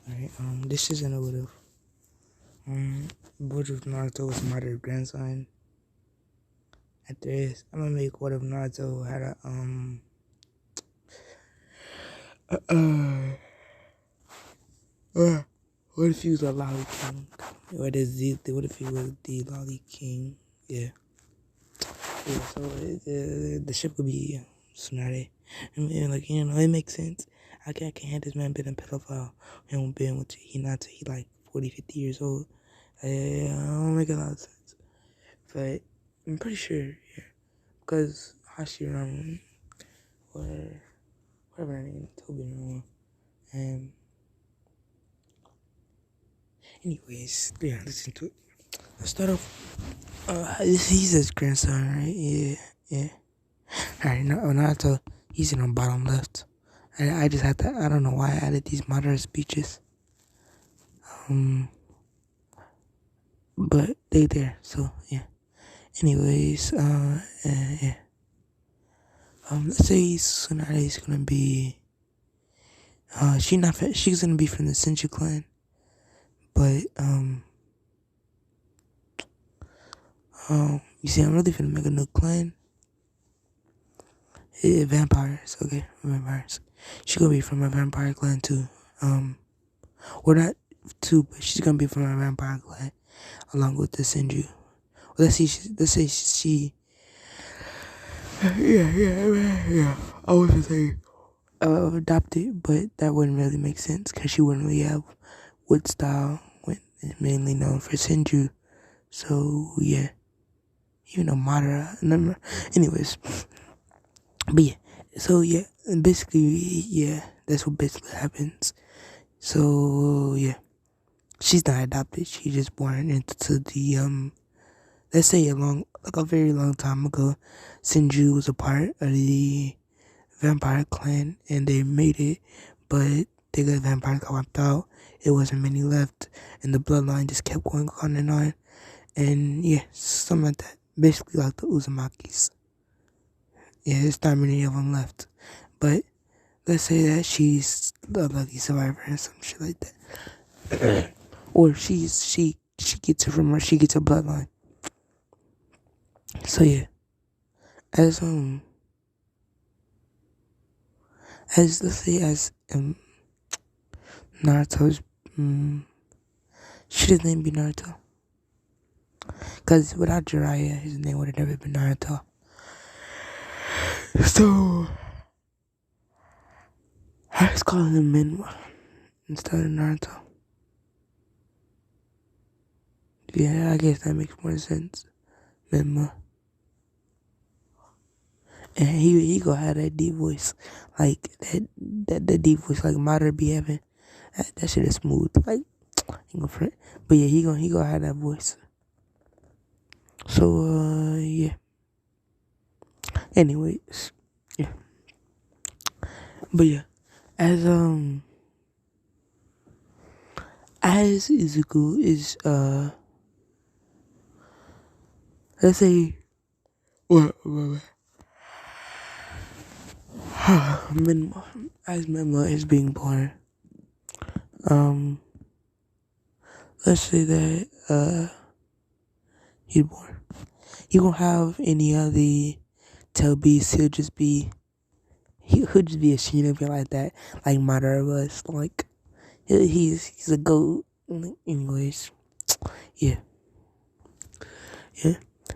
Alright, this isn't a what if. What if Naruto was Madara's grandson? After this, I'm gonna make what if Naruto had a what if he was a Lolly King? What if he was the Lolly King? Yeah. Yeah, so the ship could be Tsunade. I mean, like, it makes sense. I can't have this man been a pedophile and been with Hinata. He like 40, 50 years old. I don't make a lot of sense. But I'm pretty sure, yeah. Because Hashirama, or whatever her name, Tobirama. And anyways, yeah, listen to it. Let's start off. He's his grandson, right? Yeah. Alright, Naruto, he's in the bottom left. I just had to, I don't know why I added these moderate speeches. But they there, so yeah. Anyways, yeah. Let's say Tsunade is gonna be, she's gonna be from the Senju clan. But, you see, I'm really finna make a new clan. Vampires, okay, vampires. She's gonna be from a vampire clan too. Or not too, but she's gonna be from a vampire clan along with the Senju. Well, let's say she. Yeah. I was gonna say adopted, but that wouldn't really make sense because she wouldn't really have wood style when it's mainly known for Senju. So yeah, even though Madera, number, anyways. But yeah, so yeah, and basically, yeah, that's what basically happens. So yeah, she's not adopted. She just born into the let's say a very long time ago, Senju was a part of the vampire clan, and they made it, but the vampires got wiped out. It wasn't many left, and the bloodline just kept going on, and yeah, something like that. Basically, like the Uzumakis. Yeah, there's not many of them left. But let's say that she's a lucky survivor and some shit like that. Or she gets it from her, she gets a bloodline. So yeah. As let's say Naruto's should his name be Naruto? Cause without Jiraiya his name would have never been Naruto. So I was calling him menma instead of Naruto. Yeah, I guess that makes more sense. Menma. And he gonna have that deep voice. Like that deep voice like Madara be having. That shit is smooth. Like ain't gonna front. But yeah, he gonna have that voice. So yeah. Anyways. Yeah. But yeah. As Izuku is let's say what Menma, as Menma is being born, let's say that he's born. He won't have any of the tail beasts. He'll just be a shinobi like that, like Madara was. Like he's a goat. Anyways, yeah.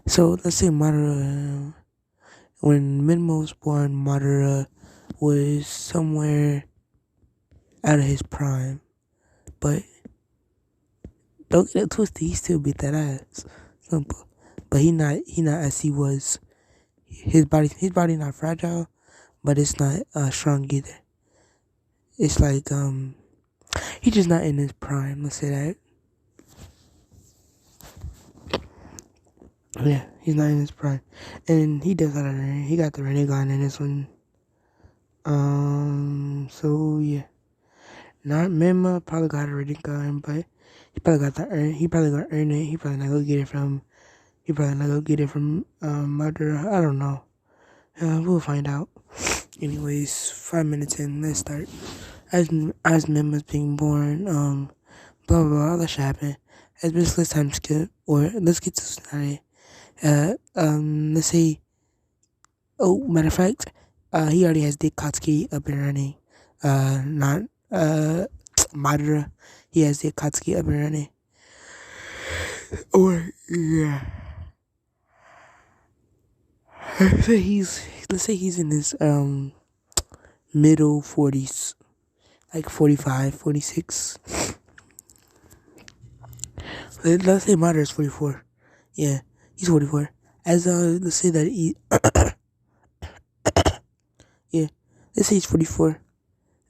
So let's say Madara. When Menma was born, Madara was somewhere out of his prime, but don't get it twisted. He still beat that ass. Simple. But he not as he was. His body not fragile, but it's not strong either. It's like he just not in his prime. Let's say that. Yeah, he's not in his prime, and he does got he got the Rinnegan in this one. So yeah, not Menma probably got a Rinnegan, but he probably got the he probably gonna earn it. He probably not gonna get it from. He probably not gonna get it from Madara. I don't know. We'll find out. Anyways, 5 minutes in, let's start. As Mem was being born, blah blah blah, all that shit happened. As basically let's time skip, or let's get to the scenario. Let's say, oh, matter of fact, he already has Dick Kotsky up and running. Not, Madera, he has Dick Kotsky up and running. Or, yeah. Let's say he's in his, middle 40s, like 45, 46. Let's say Madera is 44. Yeah, he's 44. As, let's say that he, yeah, let's say he's 44.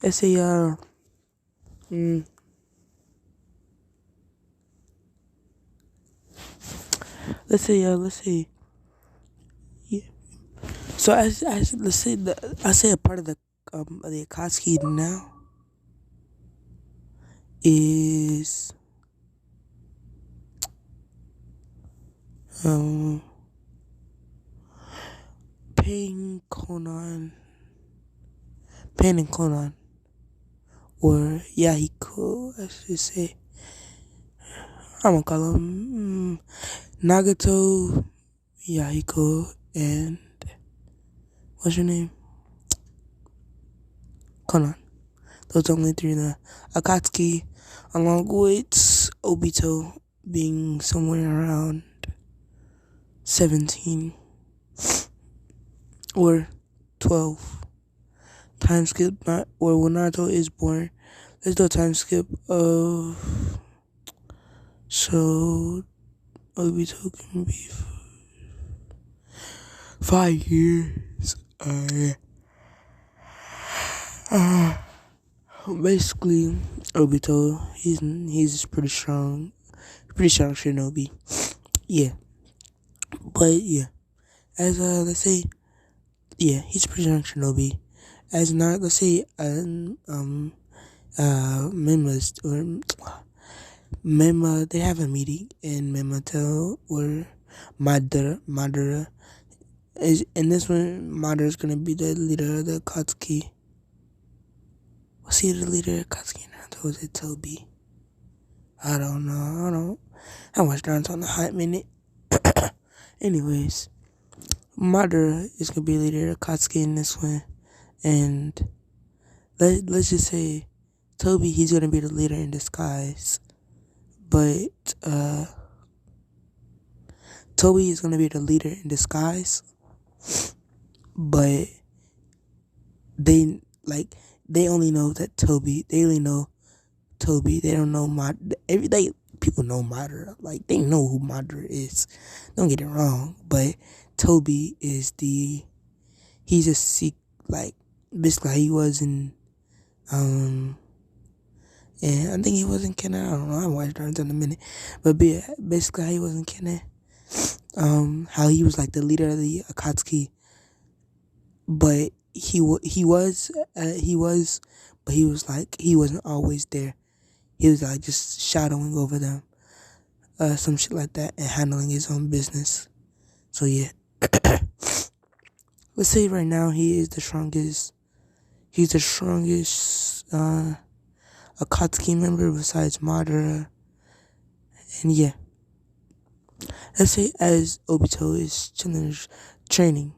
Let's say, let's say, yeah. So as let's say I say a part of the Akatsuki now is paying Conan, Pain and Conan, or Yahiko, I should say. I'm gonna call him Nagato, Yahiko, and what's your name? Conan. Those only three in the Akatsuki, along with Obito being somewhere around 17 or 12. Time skip, not or when Naruto is born. Let's do a time skip of, so Obito can be 5 years. Basically, Obito, he's pretty strong shinobi. Yeah, but yeah, as let's say, yeah, he's pretty strong shinobi. As not, let's say, Menma's or Menma, they have a meeting, and Menma tell or Madara is in this one. Madara is gonna be the leader of the Akatsuki. Was he the leader of Akatsuki now? Was it Toby? I don't know. I watched Naruto in a hot minute. Anyways, Madara is gonna be the leader of Akatsuki in this one, and let's just say Toby, he's gonna be the leader in disguise. But Toby is gonna be the leader in disguise. But they only know that Toby. They only know Toby. They don't know everyday people know Madara. Like, they know who Madara is. Don't get it wrong. But Toby is he's a basically how he was in and I think he was in Canada. I don't know. I watched Naruto in a minute, but basically how he was in Canada. How he was like the leader of the Akatsuki, but he was, but he was like he wasn't always there. He was like just shadowing over them, some shit like that, and handling his own business. So yeah, let's say right now he is the strongest. He's the strongest Akatsuki member besides Madara, and yeah. Let's say as Obito is training,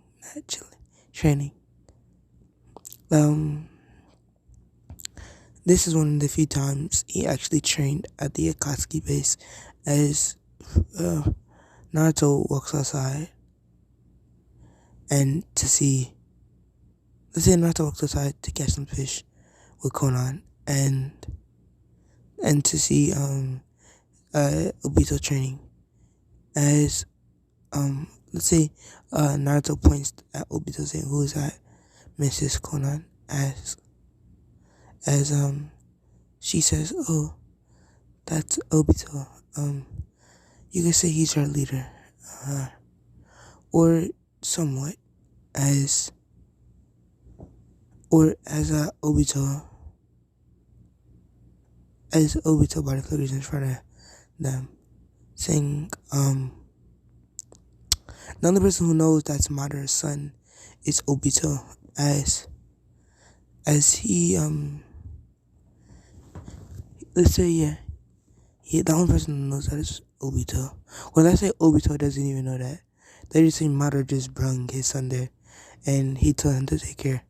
this is one of the few times he actually trained at the Akatsuki base, as Naruto walks outside and let's say Naruto walks outside to catch some fish with Conan, and to see Obito training, as let's say Naruto points at Obito saying, "Who is that?" Mrs. Conan, as she says, "Oh, that's Obito. You can say he's our leader, or somewhat, as Obito, body figures in front of them, saying, the only person who knows that's Madara's son is Obito, as as let's say the only person who knows that is Obito. Well, let's say Obito doesn't even know that. They just say Madara just brung his son there, and he told him to take care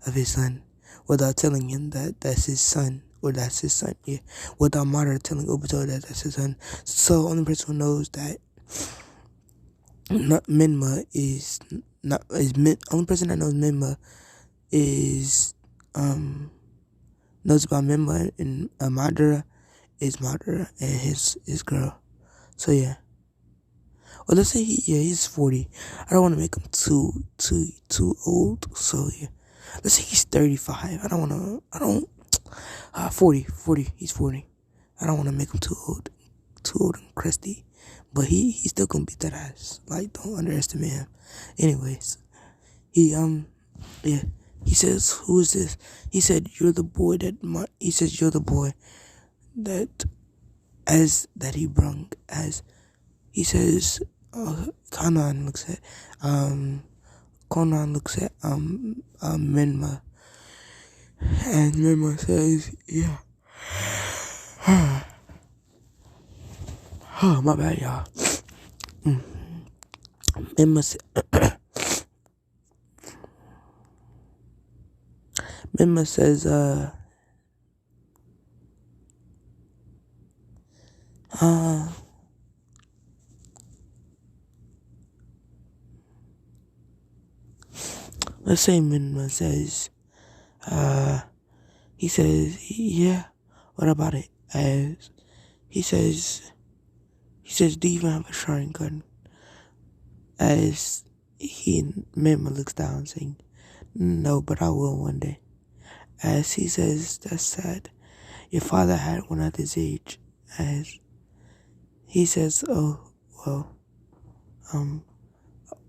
of his son without telling him that that's his son or that's his son. Yeah, without Madara telling Obito that that's his son. So only person who knows that not menma is not is only person that knows menma is knows about menma and Madara is Madara and his girl. So yeah. Well, let's say he's 40. I don't want to make him too old. So yeah, let's say he's 35. I don't 40. He's 40. I don't want to make him too old and crusty. But he's still gonna beat that ass. Like, don't underestimate him. Anyways, he yeah. He says, "Who is this?" He said, "You're the boy that." He says, "You're the boy that he brung as." He says, Conan looks at Menma, and Menma says, "Yeah." Oh, my bad, y'all. Menma, Menma says, let's say Menma says, he says, "Yeah, what about it?" As he says, "Do you even have a Sharingan?" As Menma looks down, saying, "No, but I will one day." As he says, "That's sad. Your father had one at his age." As he says, "Oh, well,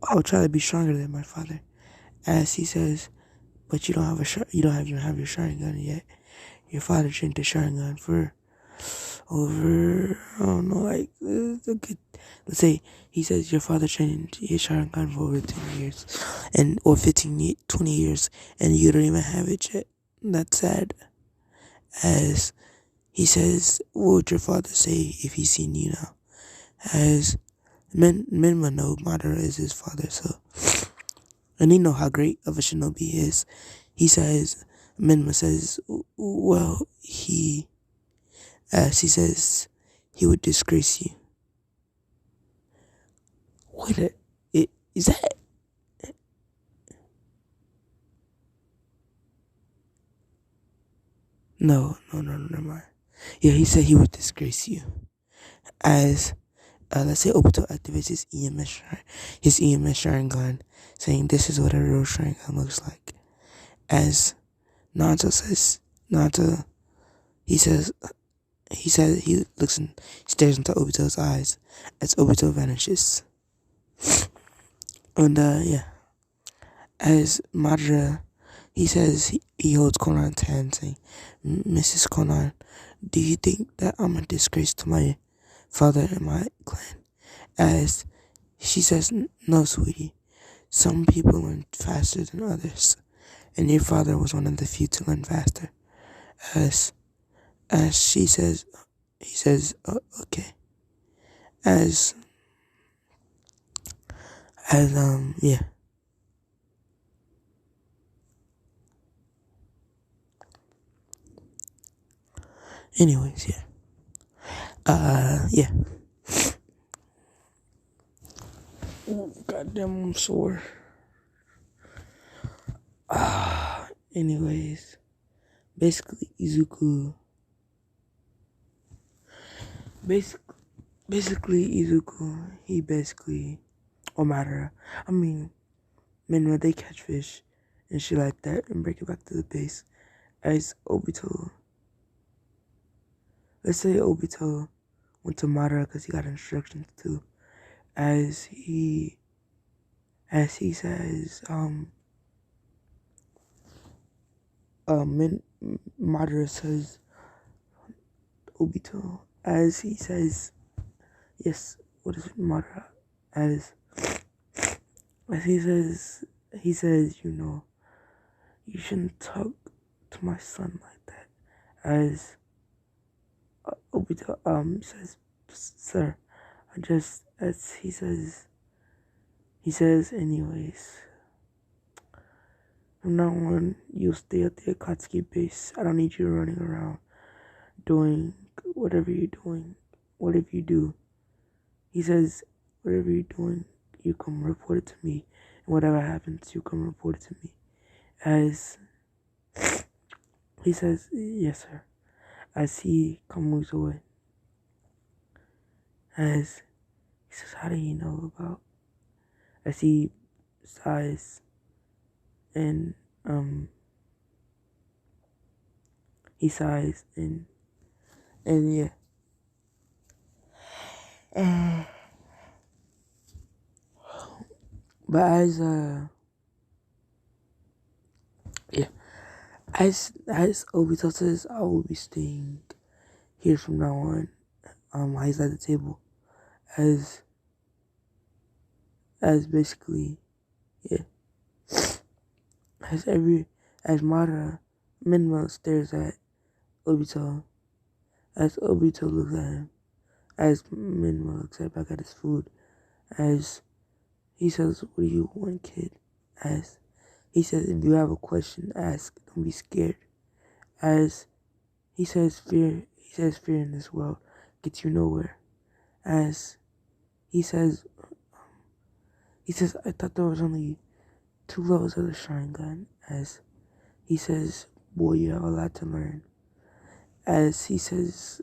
I'll try to be stronger than my father." As he says, "But you don't have you don't even have your Sharingan yet. Your father trained the Sharingan for over, I don't know, like, let's say he says your father trained your Sharingan for over 10 years, or 20 years, and you don't even have it yet. That's sad." As he says, "What would your father say if he seen you now?" As Menma know Madara is his father, so, and he know how great of a shinobi he is. He says, Menma says, "Well, as he says, he would disgrace you." Wait, is that? No, never mind. Yeah, he said he would disgrace you. As let's say Obito activates his EMS Sharingan, saying this is what a real Sharingan looks like. As Naruto says, Naruto, he says, he looks and stares into Obito's eyes as Obito vanishes. And yeah, as Madara, he says he holds Conan's hand, saying, "Mrs. Conan, do you think that I'm a disgrace to my father and my clan?" As she says, "No, sweetie. Some people learn faster than others, and your father was one of the few to learn faster." As she says, he says, "Okay." As yeah. Anyways, yeah. Yeah. Goddamn, I'm sore. Anyways, basically, basic, Izuku, he basically, or Madara, I mean, men they catch fish and shit like that and break it back to the base. As Obito, let's say Obito went to Madara because he got instructions to, as he says, Madara says Obito, as he says, yes, what is it, Madara, as he says, you know, you shouldn't talk to my son like that. As Obito says, sir, I just, as he says anyways, from now on, you'll stay at the Akatsuki base. I don't need you running around doing whatever you're doing. Whatever you do, he says, whatever you're doing, you come report it to me. And whatever happens, you come report it to me. As he says, yes, sir. As he moves away. As he says, how do you know about? As he sighs and he sighs and yeah. But as yeah, as Obito says, I will be staying here from now on. He's at the table, as basically, yeah, as Madara Menma stares at Obito, as Obito looks at him, as Menma looks back at his food, as he says, "What do you want, kid?" As he says, "If you have a question, ask. Don't be scared." As he says, "Fear." He says, "Fear in this world gets you nowhere." As he says, "I thought there was only 2 levels of the Sharingan." As he says, "Boy, you have a lot to learn." As he says,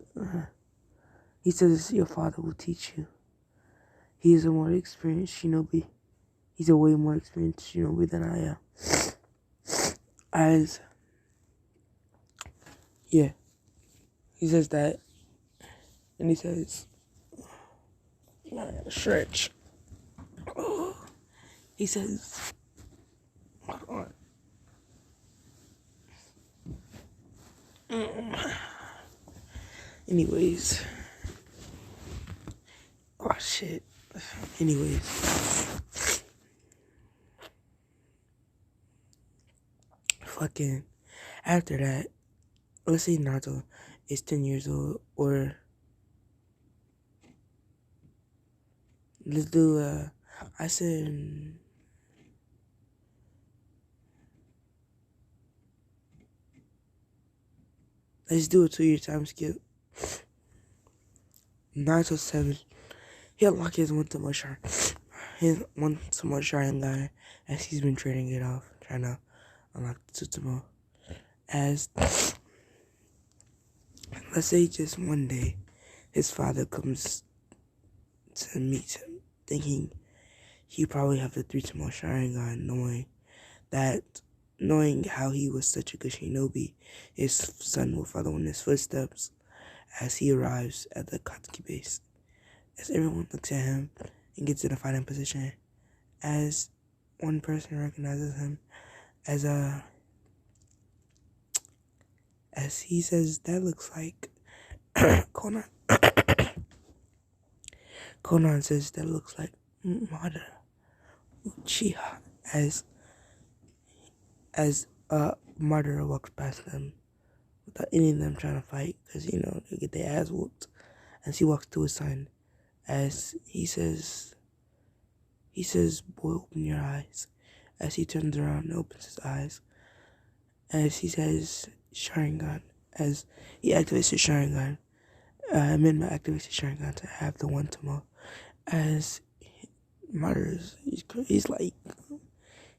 "Your father will teach you. He is a more experienced shinobi. He's a way more experienced shinobi than I am." As yeah, he says that, and he says, "Stretch." He says, hold on. Anyways. Oh shit. Anyways. Fucking after that, let's say Naruto is 10 years old, or let's do I said let's do a 2-year time skip. Naruto's 7. He unlocked his one to much Sharingan as he's been trading it off, trying to unlock the Tsutomu. As let's say just one day, his father comes to meet him, thinking he probably have the 3 Tsutomu Sharingan, knowing how he was such a good shinobi, his son will follow in his footsteps as he arrives at the Katsuki base. As everyone looks at him and gets in a fighting position, as one person recognizes him as he says, "That looks like Conan." Conan says, "That looks like Madera Uchiha." As Madara walks past them without any of them trying to fight, because they get their ass whooped. As he walks to his son, as he says, "Boy, open your eyes." As he turns around and opens his eyes, as he says, "Sharingan." As he activates his Sharingan, menma activates his Sharingan to have the one Tomo. As Madara's, he's like,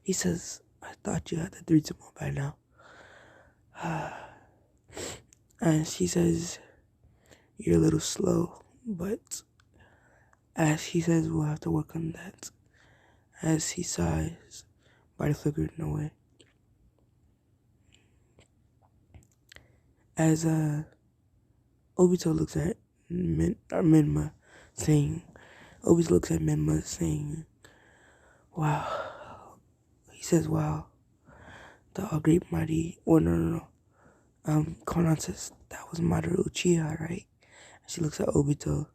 he says, "I thought you had the 3 Tomo by now." As he says, "You're a little slow," but as he says, "We'll have to work on that." As he sighs, body flickered in a way. As Obito looks at Menma, saying, "Wow." He says, "Wow, the all great mighty." Oh no. Conan says, "That was Madara Uchiha, right?" And she looks at Obito,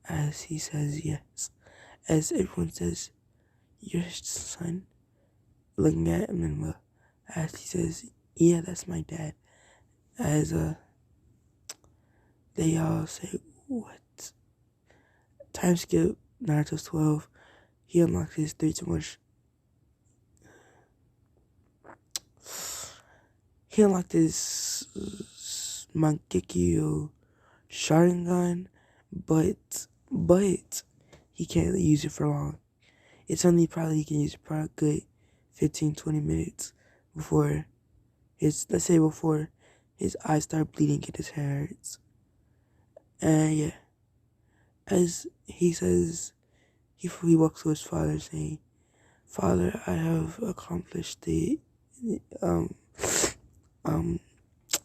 as he says, "Yes." As everyone says, "Your son?" Looking at Menma, as he says, "Yeah, that's my dad." as they all say, what? Time skip, Naruto's 12. He unlocked his 3 too much. He unlocked his Mangekyo Sharingan, but he can't use it for long. It's only probably he can use it for a good 15-20 minutes before before his eyes start bleeding and his hair hurts. And yeah, as he says, he walks to his father saying, "Father, I have accomplished the um um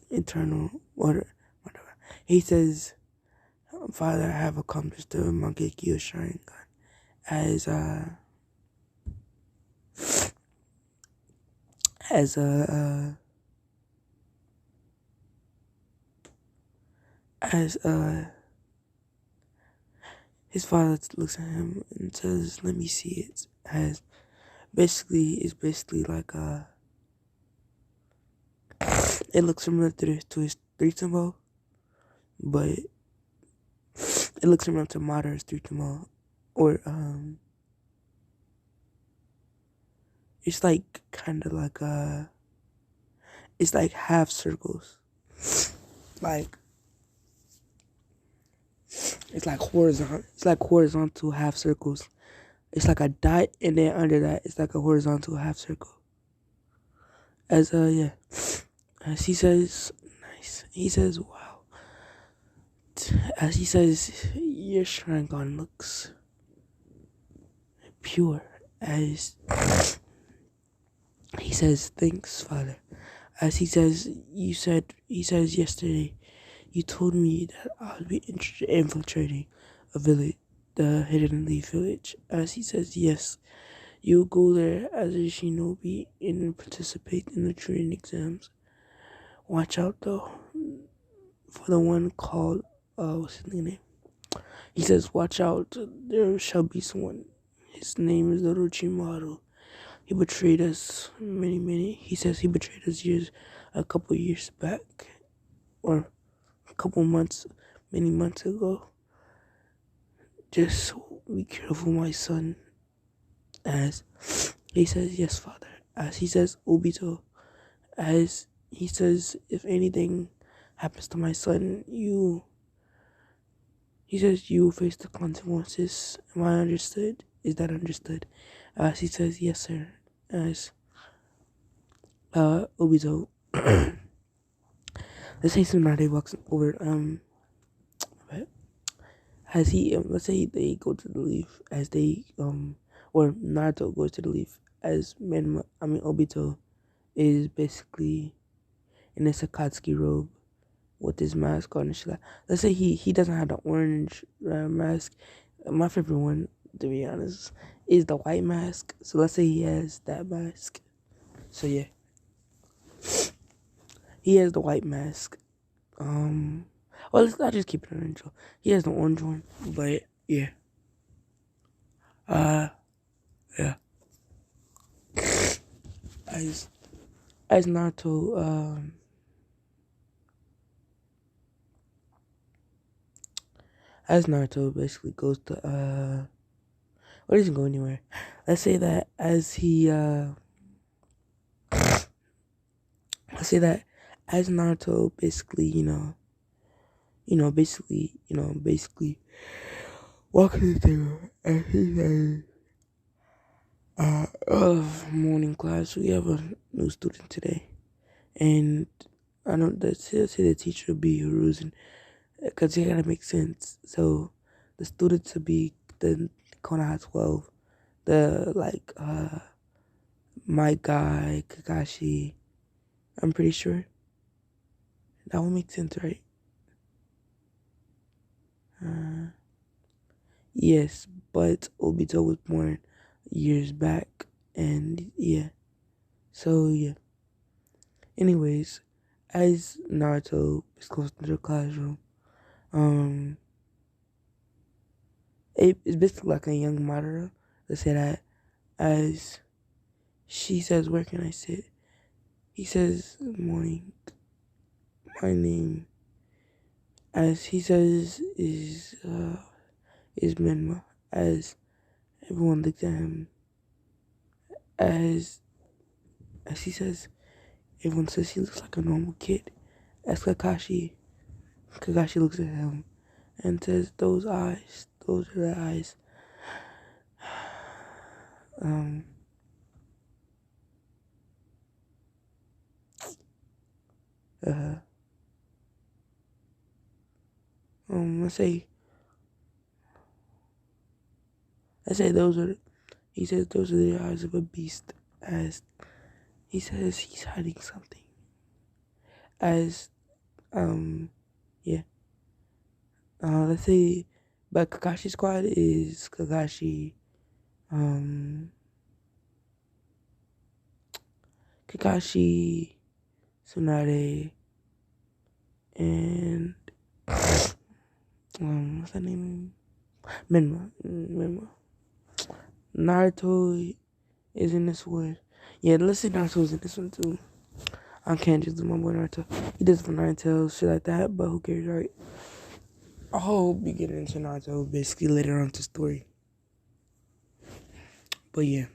internal order." Whatever. He says, "Father, I have accomplished the Mangekyo Sharingan." As as as his father looks at him and says, "Let me see it." As it's basically like it looks similar to his three symbol, but it looks similar to Madera's three symbol, or it's like kind of like it's like half circles, like it's like horizontal half circles. It's like a dot, and then under that, it's like a horizontal half circle. As yeah, as he says, nice. He says, "Wow." As he says, "Your Sharingan looks pure." As he says, "Thanks, Father." As he says, he says yesterday, you told me that I would be infiltrating a village, the Hidden Leaf Village. As he says, yes, you'll go there as a shinobi and participate in the training exams. Watch out though, for the one called, what's his name? He says, watch out, there shall be someone. His name is Orochimaru. He betrayed us he says he betrayed us a couple years back, or a couple months, many months ago. Just be careful, my son." As he says, "Yes, Father." As he says, "Obito." As he says, "If anything happens to my son, he says, you will face the consequences. Am I understood? Is that understood?" As he says, "Yes, sir." As Obito, let's say Tsunade walks over, as he, let's say they go to the leaf, as they, or Naruto goes to the leaf, as Obito is basically in a Sakatsuki robe with his mask on and shit. Let's say he doesn't have the orange mask. My favorite one, to be honest, is the white mask. So let's say he has that mask. So yeah, he has the white mask. Well, let's not just keep it an intro. He has the orange one, but yeah, uh, yeah. As as Naruto, as Naruto basically goes to or doesn't go anywhere. Let's say that as he let's say that as Naruto basically, basically walking through and he says, morning class, we have a new student today. And I know that say the teacher would be Hiruzen, because it gotta make sense. So the students would be the Konoha 12, the like my guy Kakashi. I'm pretty sure that would make sense, right? Yes, but Obito was born years back, and yeah. So yeah. Anyways, as Naruto is close to the classroom, um, it's basically like a young Madara. Let's say that. As she says, "Where can I sit?" He says, "Morning, my name, as he says, is menma. As everyone looked at him, as he says, everyone says he looks like a normal kid. As Kakashi looks at him and says, those eyes, those are the eyes. Um, uh, let's say those are, he says those are the eyes of a beast, as he says he's hiding something. As, yeah. Let's say, but Kakashi squad is Kakashi, Tsunade, and, what's that name? Menma. Naruto is in this one. Yeah, let's say Naruto's in this one too. I can't just do my boy Naruto. He does it for Nine Tails, shit like that, but who cares, right? I'll be getting into Naruto basically later on to story. But yeah.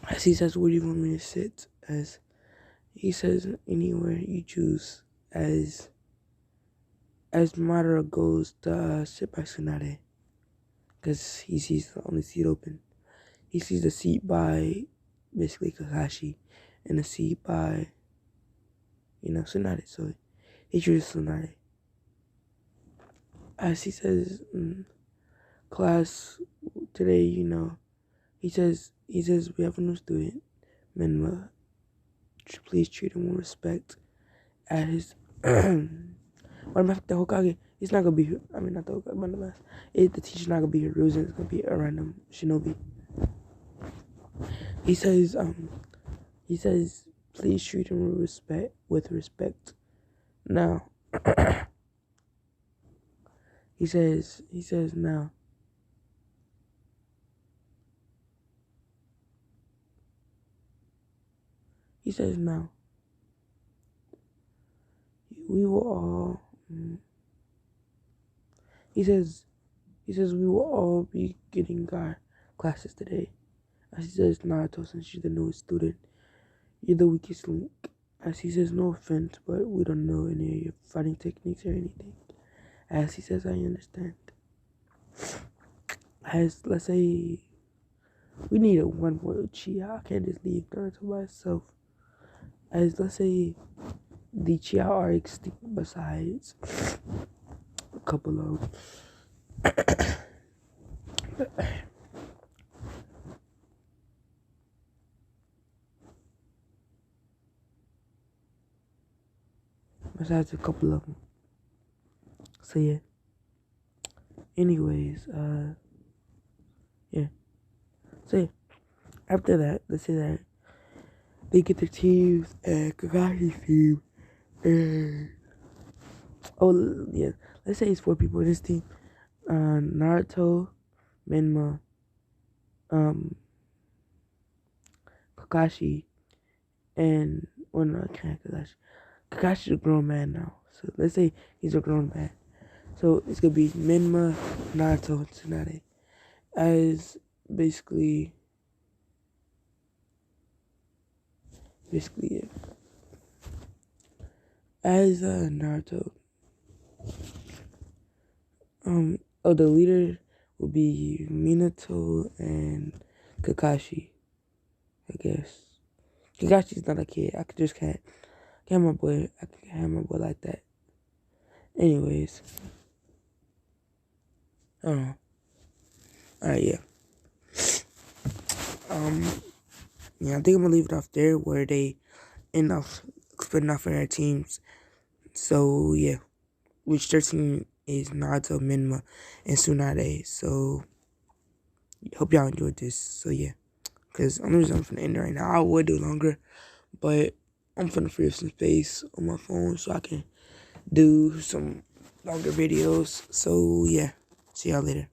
As he says, where do you want me to sit? As he says, anywhere you choose. As Madara goes to sit by Tsunade, because he sees the only seat open. He sees the seat by basically Kakashi and the seat by, Tsunade. So he chooses Tsunade. As he says, class today, he says we have a new student, Menma. Please treat him with respect. At his what about the Hokage? He's not gonna be here. I mean, not the Hokage, but the teacher's not gonna be here. Ruzen is gonna be a random shinobi. He says, please treat him with respect. Now, he says now. He says now. We will all. He says we will all be getting our classes today. As he says, Naruto, since you're the newest student, you're the weakest link. As he says, no offense, but we don't know any of your fighting techniques or anything. As he says, I understand. As, let's say, we need a one more Uchiha. I can't just leave Naruto by himself. As, let's say, the Uchiha are extinct besides a couple of besides a couple of them. So yeah. Anyways, yeah. So yeah. After that, let's say that they get their teams and Kakashi's team, and let's say it's 4 people in this team. Naruto, Menma, Kakashi, and no, I can't Kakashi. Kakashi's a grown man now, so let's say he's a grown man. So it's gonna be Menma, Naruto, and Tsunade as basically yeah. As Naruto, the leader will be Minato and Kakashi, I guess. Kakashi's not a kid. I can't have my boy like that. Anyways. I don't know. Alright, yeah. Yeah, I think I'm gonna leave it off there where they end up splitting off in their teams. So yeah. Which their team is Naruto, Menma, and Tsunade. So hope y'all enjoyed this. So yeah. Because I'm finna end it right now. I would do longer, but I'm finna free up some space on my phone so I can do some longer videos. So yeah. See y'all later.